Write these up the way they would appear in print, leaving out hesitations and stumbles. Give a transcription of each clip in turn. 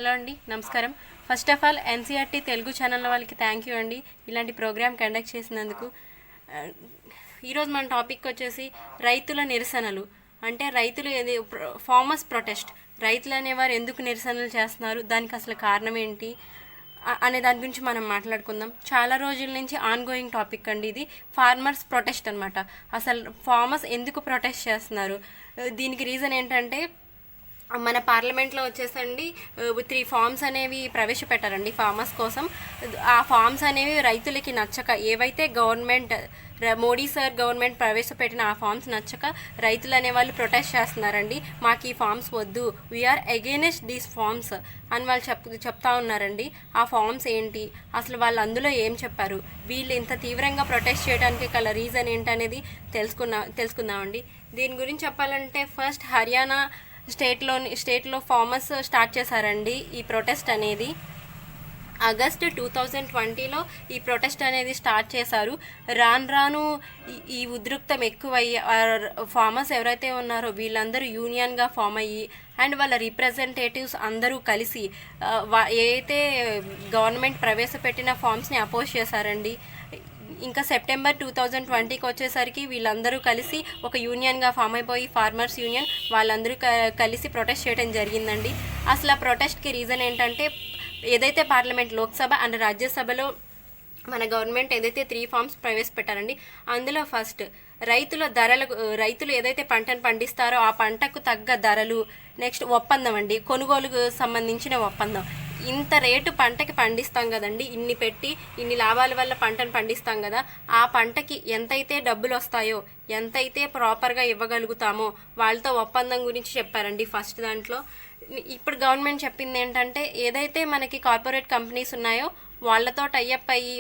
Hello అండి, నమస్కారం. First of all NCERT Telugu channel వాళ్ళకి థ్యాంక్ యూ అండి, ఇలాంటి ప్రోగ్రామ్ కండక్ట్ చేసినందుకు. ఈరోజు మన టాపిక్ వచ్చేసి రైతుల నిరసనలు. అంటే రైతులు ఫార్మర్స్ ప్రొటెస్ట్. రైతులు అనేవారు ఎందుకు నిరసనలు చేస్తున్నారు, దానికి అసలు కారణం ఏంటి అనే దాని గురించి మనం మాట్లాడుకుందాం. చాలా రోజుల నుంచి ఆన్గోయింగ్ టాపిక్ అండి ఇది. ఫార్మర్స్ ప్రొటెస్ట్ అనమాట. అసలు ఫార్మర్స్ ఎందుకు ప్రొటెస్ట్ చేస్తున్నారు, దీనికి రీజన్ ఏంటంటే మన పార్లమెంట్లో వచ్చేసండి 3 ఫార్మ్స్ అనేవి ప్రవేశపెట్టారండి ఫార్మర్స్ కోసం. ఆ ఫార్మ్స్ అనేవి రైతులకి నచ్చక, ఏవైతే గవర్నమెంట్ మోడీ సార్ గవర్నమెంట్ ప్రవేశపెట్టిన ఆ ఫార్మ్స్ నచ్చక రైతులు అనేవాళ్ళు ప్రొటెస్ట్ చేస్తున్నారండి. మాకు ఈ ఫార్మ్స్ వద్దు, వీఆర్ అగెయినెస్ట్ దీస్ ఫార్మ్స్ అని వాళ్ళు చెప్తా ఉన్నారండి. ఆ ఫార్మ్స్ ఏంటి, అసలు వాళ్ళు అందులో ఏం చెప్పారు, వీళ్ళు ఇంత తీవ్రంగా ప్రొటెస్ట్ చేయడానికి గల రీజన్ ఏంటనేది తెలుసుకుందామండి. దీని గురించి చెప్పాలంటే ఫస్ట్ హర్యానా స్టేట్లో ఫార్మర్స్ స్టార్ట్ చేశారండి ఈ ప్రొటెస్ట్ అనేది. ఆగస్ట్ 2020లో ఈ ప్రొటెస్ట్ అనేది స్టార్ట్ చేశారు. రాను ఈ ఉద్రిక్తం ఎక్కువయ్యి ఫార్మర్స్ ఎవరైతే ఉన్నారో వీళ్ళందరూ యూనియన్గా ఫామ్ అయ్యి అండ్ వాళ్ళ రిప్రజెంటేటివ్స్ అందరూ కలిసి ఏదైతే గవర్నమెంట్ ప్రవేశపెట్టిన ఫార్మ్స్ని అపోజ్ చేశారండి. ఇంకా సెప్టెంబర్ 2020కి వచ్చేసరికి వీళ్ళందరూ కలిసి ఒక యూనియన్గా ఫామ్ అయిపోయి ఫార్మర్స్ యూనియన్ వాళ్ళందరూ కలిసి ప్రొటెస్ట్ చేయడం జరిగిందండి. అసలు ఆ ప్రొటెస్ట్కి రీజన్ ఏంటంటే ఏదైతే పార్లమెంట్, లోక్సభ అండ్ రాజ్యసభలో గవర్నమెంట్ ఏదైతే 3 ఫార్మ్స్ ప్రవేశపెట్టారండి, అందులో ఫస్ట్ రైతులు ఏదైతే పంటను పండిస్తారో ఆ పంటకు తగ్గ ధరలు, నెక్స్ట్ ఒప్పందం అండి, కొనుగోలుకు సంబంధించిన ఒప్పందం. ఇంత రేటు పంటకి పండిస్తాం కదండి, ఇన్ని పెట్టి ఇన్ని లాభాల వల్ల పంటను పండిస్తాం కదా, ఆ పంటకి ఎంతైతే డబ్బులు వస్తాయో, ఎంతైతే ప్రాపర్గా ఇవ్వగలుగుతామో వాళ్ళతో ఒప్పందం గురించి చెప్పారండి ఫస్ట్ దాంట్లో. ఇప్పుడు గవర్నమెంట్ చెప్పింది ఏంటంటే ఏదైతే మనకి కార్పొరేట్ కంపెనీస్ ఉన్నాయో వాళ్ళతో టైఅప్ అయ్యి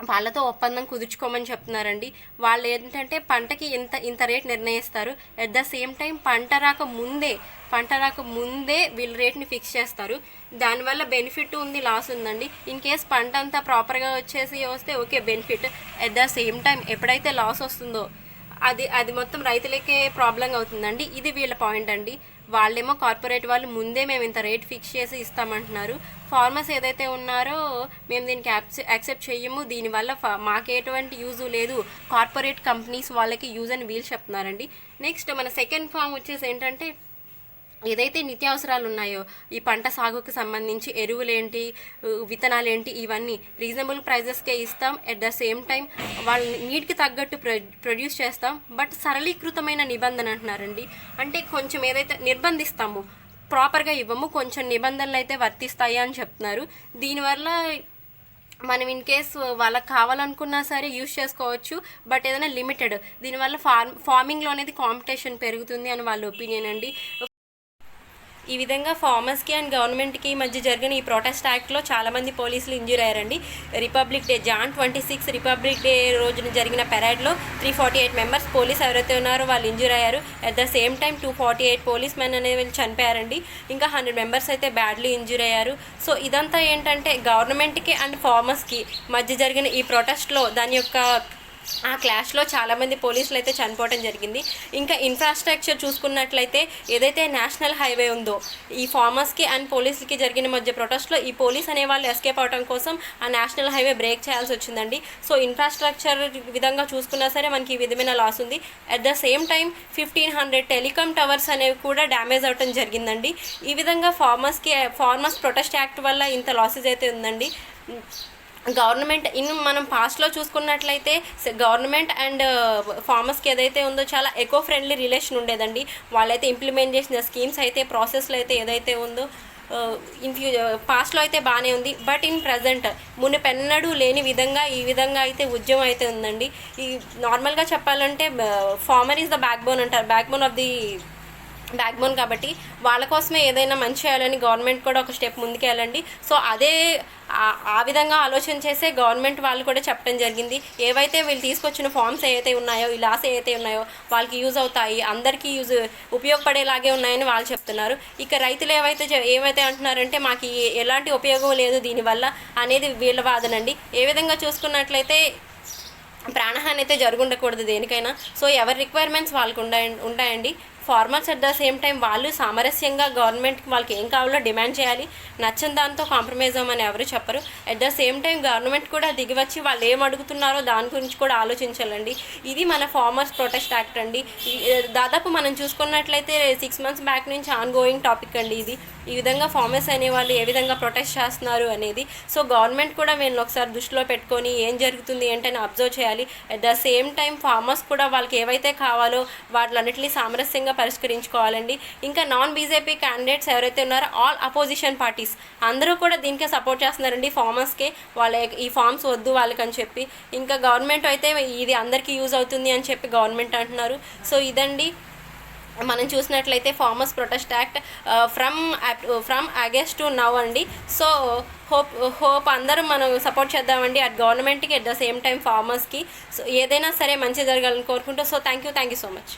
వాళ్ళతో ఒప్పందం కుదుర్చుకోమని చెప్తున్నారండి. వాళ్ళు ఏంటంటే పంటకి ఇంత రేట్ నిర్ణయిస్తారు. అట్ ద సేమ్ టైం పంట రాక ముందే వీళ్ళు రేట్ని ఫిక్స్ చేస్తారు. దానివల్ల బెనిఫిట్ ఉంది, లాస్ ఉందండి. ఇన్ కేస్ పంట అంతా ప్రాపర్గా వస్తే okay benefit. At the same time ఎప్పుడైతే లాస్ వస్తుందో అది మొత్తం రైతులకే ప్రాబ్లం అవుతుందండి. ఇది వీళ్ళ పాయింట్ అండి. వాళ్ళేమో కార్పొరేట్ వాళ్ళు ముందే మేము ఇంత రేట్ ఫిక్స్ చేసి ఇస్తామంటున్నారు. ఫార్మర్స్ ఏదైతే ఉన్నారో మేము దీనికి యాక్సెప్ట్ చెయ్యము, దీనివల్ల మాకు ఎటువంటి యూజ్ లేదు, కార్పొరేట్ కంపెనీస్ వాళ్ళకి యూజ్ అని వీళ్ళు చెప్తున్నారండి. నెక్స్ట్ మన సెకండ్ ఫార్మ్ వచ్చేసి ఏంటంటే ఏదైతే నిత్యావసరాలు ఉన్నాయో ఈ పంట సాగుకు సంబంధించి ఎరువులేంటి, విత్తనాలేంటి, ఇవన్నీ రీజనబుల్ ప్రైజెస్కే ఇస్తాం. ఎట్ ద సేమ్ టైం వాళ్ళ నీడ్కి తగ్గట్టు ప్రొడ్యూస్ చేస్తాం. బట్ సరళీకృతమైన నిబంధన అంటున్నారండి. అంటే కొంచెం ఏదైతే నిర్బంధిస్తామో ప్రాపర్గా ఇవ్వము, కొంచెం నిబంధనలు అయితే వర్తిస్తాయి అని చెప్తున్నారు. దీనివల్ల మనం ఇన్ కేస్ వాళ్ళకి కావాలనుకున్నా సరే యూజ్ చేసుకోవచ్చు, బట్ ఏదైనా లిమిటెడ్. దీనివల్ల ఫార్మింగ్లో అనేది కాంపిటీషన్ పెరుగుతుంది అని వాళ్ళ ఒపీనియన్ అండి. ఈ విధంగా ఫార్మర్స్కి అండ్ గవర్నమెంట్కి మధ్య జరిగిన ఈ ప్రొటెస్ట్ యాక్ట్లో చాలామంది పోలీసులు ఇంజ్యూర్ అయ్యారండి. Republic day Jan 26 republic day రోజున జరిగిన పెరేడ్లో 348 మెంబర్స్ పోలీస్ ఎవరైతే ఉన్నారో వాళ్ళు ఇంజ్యూర్ అయ్యారు. At the same time 248 police men అనేవి చనిపోయారండి. ఇంకా 100 మెంబర్స్ అయితే బ్యాడ్లీ ఇంజ్యూర్ అయ్యారు. సో ఇదంతా ఏంటంటే గవర్నమెంట్కి అండ్ ఫార్మర్స్కి మధ్య జరిగిన ఈ ప్రొటెస్ట్లో దాని యొక్క ఆ క్లాష్లో చాలామంది పోలీసులు అయితే చనిపోవడం జరిగింది. ఇంకా ఇన్ఫ్రాస్ట్రక్చర్ చూసుకున్నట్లయితే ఏదైతే నేషనల్ హైవే ఉందో ఈ ఫార్మర్స్కి అండ్ పోలీసులకి జరిగిన మధ్య ప్రొటెస్ట్లో ఈ పోలీస్ అనే వాళ్ళు ఎస్కేప్ అవడం కోసం ఆ నేషనల్ హైవే బ్రేక్ చేయాల్సి వచ్చిందండి. సో ఇన్ఫ్రాస్ట్రక్చర్ విధంగా చూసుకున్నా సరే మనకి ఈ విధమైన లాస్ ఉంది. At the same time 1500 telecom towers అనేవి కూడా డ్యామేజ్ అవడం జరిగిందండి. ఈ విధంగా ఫార్మర్స్ ప్రొటెస్ట్ యాక్ట్ వల్ల ఇంత లాసెస్ అయితే ఉందండి. గవర్నమెంట్ మనం పాస్ట్లో చూసుకున్నట్లయితే గవర్నమెంట్ అండ్ ఫార్మర్స్కి ఏదైతే ఉందో చాలా ఎకో ఫ్రెండ్లీ రిలేషన్ ఉండేదండి. వాళ్ళైతే ఇంప్లిమెంట్ చేసిన స్కీమ్స్ అయితే ప్రాసెస్లో అయితే ఏదైతే ఉందో పాస్ట్లో అయితే బాగానే ఉంది. బట్ ఇన్ ప్రజెంట్ మునుపెన్నడూ లేని విధంగా ఈ విధంగా అయితే ఉద్యమం అయితే ఉందండి. ఈ నార్మల్గా చెప్పాలంటే ఫార్మర్ ఈజ్ ద బ్యాక్బోన్ అంటారు, బ్యాక్బోన్ కాబట్టి వాళ్ళ కోసమే ఏదైనా మంచి చేయాలని గవర్నమెంట్ కూడా ఒక స్టెప్ ముందుకెళ్ళండి. సో అదే ఆ విధంగా ఆలోచన చేసే గవర్నమెంట్ వాళ్ళు కూడా చెప్పడం జరిగింది. ఏవైతే వీళ్ళు తీసుకొచ్చిన ఫార్మ్స్ ఏవైతే ఉన్నాయో, ఈ లాస్ ఏవైతే ఉన్నాయో వాళ్ళకి యూజ్ అవుతాయి, అందరికీ ఉపయోగపడేలాగే ఉన్నాయని వాళ్ళు చెప్తున్నారు. ఇక రైతులు ఏవైతే అంటున్నారంటే మాకు ఎలాంటి ఉపయోగం లేదు దీనివల్ల అనేది వీళ్ళ వాదనండి. ఏ విధంగా చూసుకున్నట్లయితే ప్రాణహాని అయితే జరుగుండకూడదు దేనికైనా. సో ఎవరి రిక్వైర్మెంట్స్ వాళ్ళకు ఉంటాయండి. Farmers at the same time వాళ్ళు సామరస్యంగా గవర్నమెంట్కి వాళ్ళకి ఏం కావాలో డిమాండ్ చేయాలి. నచ్చని దాంతో కాంప్రమైజ్ అవ్వమని ఎవరు చెప్పరు. At the same time government కూడా దిగివచ్చి వాళ్ళు ఏం అడుగుతున్నారో దాని గురించి కూడా ఆలోచించాలండి. ఇది మన ఫార్మర్స్ ప్రొటెస్ట్ యాక్ట్ అండి. దాదాపు మనం చూసుకున్నట్లయితే 6 months బ్యాక్ నుంచి ఆన్ గోయింగ్ టాపిక్ అండి ఇది. ఈ విధంగా ఫార్మర్స్ అనేవాళ్ళు ఏ విధంగా ప్రొటెస్ట్ చేస్తున్నారు అనేది. సో గవర్నమెంట్ కూడా వీళ్ళని ఒకసారి దృష్టిలో పెట్టుకొని ఏం జరుగుతుంది ఏంటని అబ్జర్వ్ చేయాలి. At the same time farmers కూడా వాళ్ళకి ఏవైతే కావాలో వాటిలన్నింటినీ సామరస్యంగా పరిష్కరించుకోవాలండి. ఇంకా నాన్ బీజేపీ క్యాండిడేట్స్ ఎవరైతే ఉన్నారో ఆల్ అపోజిషన్ పార్టీస్ అందరూ కూడా దీనికే సపోర్ట్ చేస్తున్నారండి ఫార్మర్స్కే. వాళ్ళ ఈ ఫార్మ్స్ వద్దు వాళ్ళకని చెప్పి. ఇంకా గవర్నమెంట్ అయితే ఇది అందరికీ యూజ్ అవుతుంది అని చెప్పి గవర్నమెంట్ అంటున్నారు. సో ఇదండి మనం చూసినట్లయితే farmers protest act from August to now అండి. సో హోప్ అందరూ మనం సపోర్ట్ చేద్దామండి అట్ గవర్నమెంట్కి, అట్ ద సేమ్ టైం ఫార్మర్స్కి. సో ఏదైనా సరే మంచి జరగాలని కోరుకుంటూ. So thank you so much.